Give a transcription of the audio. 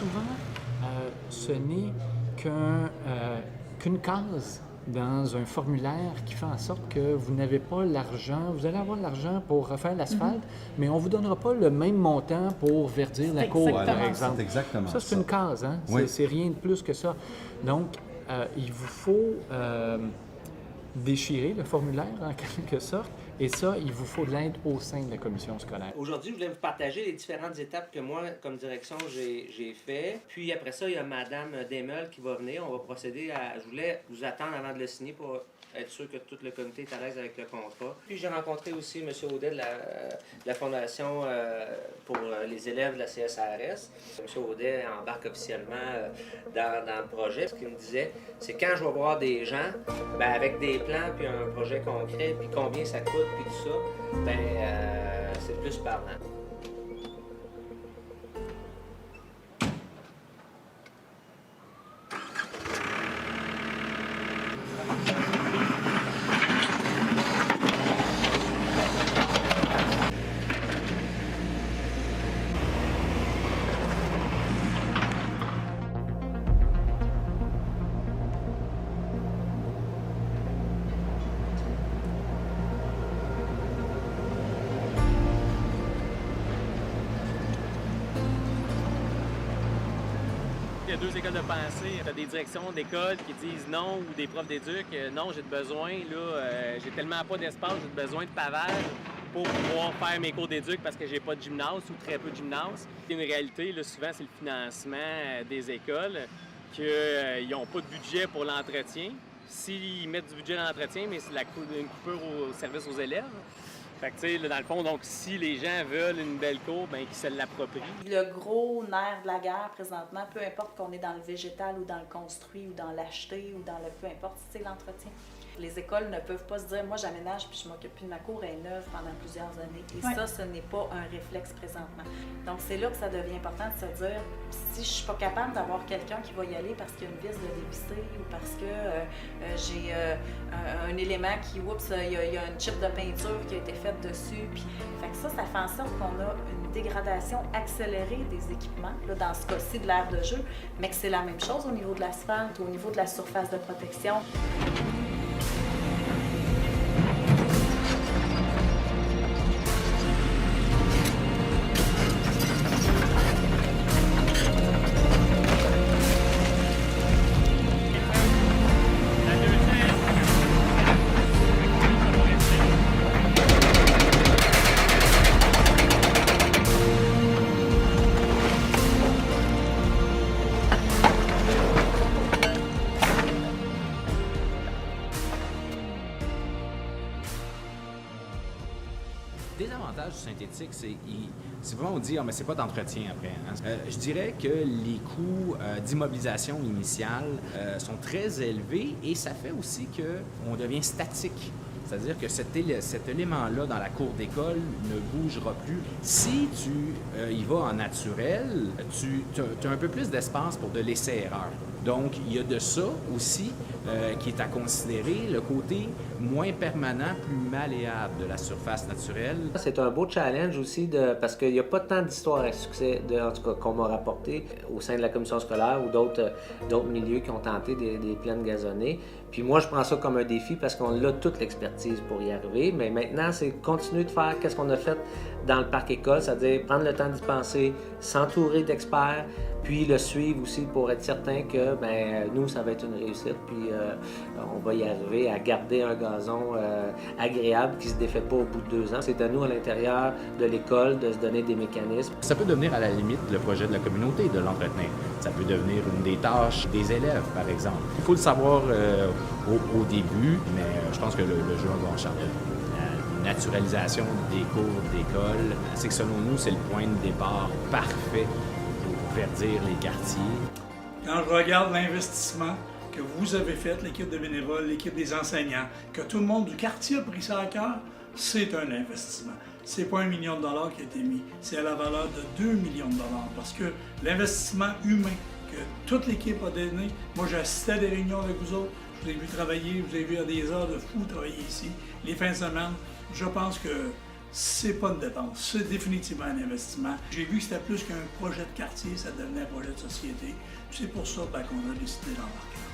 souvent, ce n'est qu'une case dans un formulaire qui fait en sorte que vous n'avez pas l'argent. Vous allez avoir l'argent pour refaire l'asphalte, mais on ne vous donnera pas le même montant pour verdir la cour, par exemple. C'est exactement ça. C'est une case, hein? Oui. C'est rien de plus que ça. Donc, il vous faut déchirer le formulaire, en quelque sorte, et ça, il vous faut de l'aide au sein de la commission scolaire. Aujourd'hui, je voulais vous partager les différentes étapes que moi, comme direction, j'ai fait. Puis après ça, il y a Mme Desmeules qui va venir. On va procéder à... Je voulais vous attendre avant de le signer pour être sûr que tout le comité est à l'aise avec le contrat. Puis j'ai rencontré aussi M. Audet de la Fondation pour les élèves de la CSRS. M. Audet embarque officiellement dans le projet. Ce qu'il me disait, c'est quand je vais voir des gens, ben, avec des plans, puis un projet concret, puis combien ça coûte, puis tout ça, ben, c'est plus parlant. Il y a deux écoles de pensée. Tu as des directions d'école qui disent non ou des profs d'éduc, non, j'ai besoin, j'ai tellement pas d'espace, j'ai besoin de pavage pour pouvoir faire mes cours d'éduc parce que j'ai pas de gymnase ou très peu de gymnase. Une réalité, là, souvent, c'est le financement des écoles, qu'ils n'ont pas de budget pour l'entretien. S'ils mettent du budget dans l'entretien, mais c'est une coupure au service aux élèves. Fait que, tu sais, dans le fond, donc, si les gens veulent une belle cour, bien, qu'ils se l'approprient. Le gros nerf de la guerre, présentement, peu importe qu'on est dans le végétal ou dans le construit ou dans l'acheter ou dans le peu importe, c'est l'entretien. Les écoles ne peuvent pas se dire, moi j'aménage puis je m'occupe plus de ma cour, elle est neuve pendant plusieurs années. Et ça, ce n'est pas un réflexe présentement. Donc c'est là que ça devient important de se dire, si je suis pas capable d'avoir quelqu'un qui va y aller parce qu'il y a une vis de dévisser ou parce que j'ai un élément qui, oups, il y a une chip de peinture qui a été faite dessus. Puis, fait que ça fait en sorte qu'on a une dégradation accélérée des équipements, là, dans ce cas-ci de l'aire de jeu, mais que c'est la même chose au niveau de l'asphalte, au niveau de la surface de protection. Le désavantage du synthétique, c'est vraiment on dit mais c'est pas d'entretien après. Hein? Je dirais que les coûts d'immobilisation initiale sont très élevés et ça fait aussi qu'on devient statique. C'est-à-dire que cet élément-là dans la cour d'école ne bougera plus. Si tu y vas en naturel, tu as un peu plus d'espace pour de l'essai-erreur. Donc, il y a de ça aussi qui est à considérer, le côté moins permanent, plus malléable de la surface naturelle. C'est un beau challenge aussi parce qu'il n'y a pas tant d'histoires à succès, en tout cas qu'on m'a rapporté au sein de la commission scolaire ou d'autres milieux qui ont tenté des plaines gazonnées. Puis moi, je prends ça comme un défi parce qu'on a toute l'expertise pour y arriver. Mais maintenant, c'est continuer de faire qu'est-ce qu'on a fait dans le parc école, c'est-à-dire prendre le temps d'y penser, s'entourer d'experts, puis le suivre aussi pour être certain que nous, ça va être une réussite. Puis on va y arriver à garder un gazon agréable qui ne se défait pas au bout de 2 ans. C'est à nous, à l'intérieur de l'école, de se donner des mécanismes. Ça peut devenir à la limite le projet de la communauté de l'entretenir. Ça peut devenir une des tâches des élèves, par exemple. Il faut le savoir au début, mais je pense que le jeu va en charger. La naturalisation des cours d'école, c'est que selon nous, c'est le point de départ parfait pour verdir les quartiers. Quand je regarde l'investissement que vous avez fait, l'équipe de bénévoles, l'équipe des enseignants, que tout le monde du quartier a pris ça à cœur, c'est un investissement. C'est pas $1 million qui a été mis, c'est à la valeur de 2 millions de dollars parce que l'investissement humain que toute l'équipe a donné, moi j'ai assisté à des réunions avec vous autres, je vous ai vu travailler, vous avez vu à des heures de fou travailler ici, les fins de semaine, je pense que c'est pas une dépense, c'est définitivement un investissement. J'ai vu que c'était plus qu'un projet de quartier, ça devenait un projet de société. C'est pour ça qu'on a décidé d'embarquer.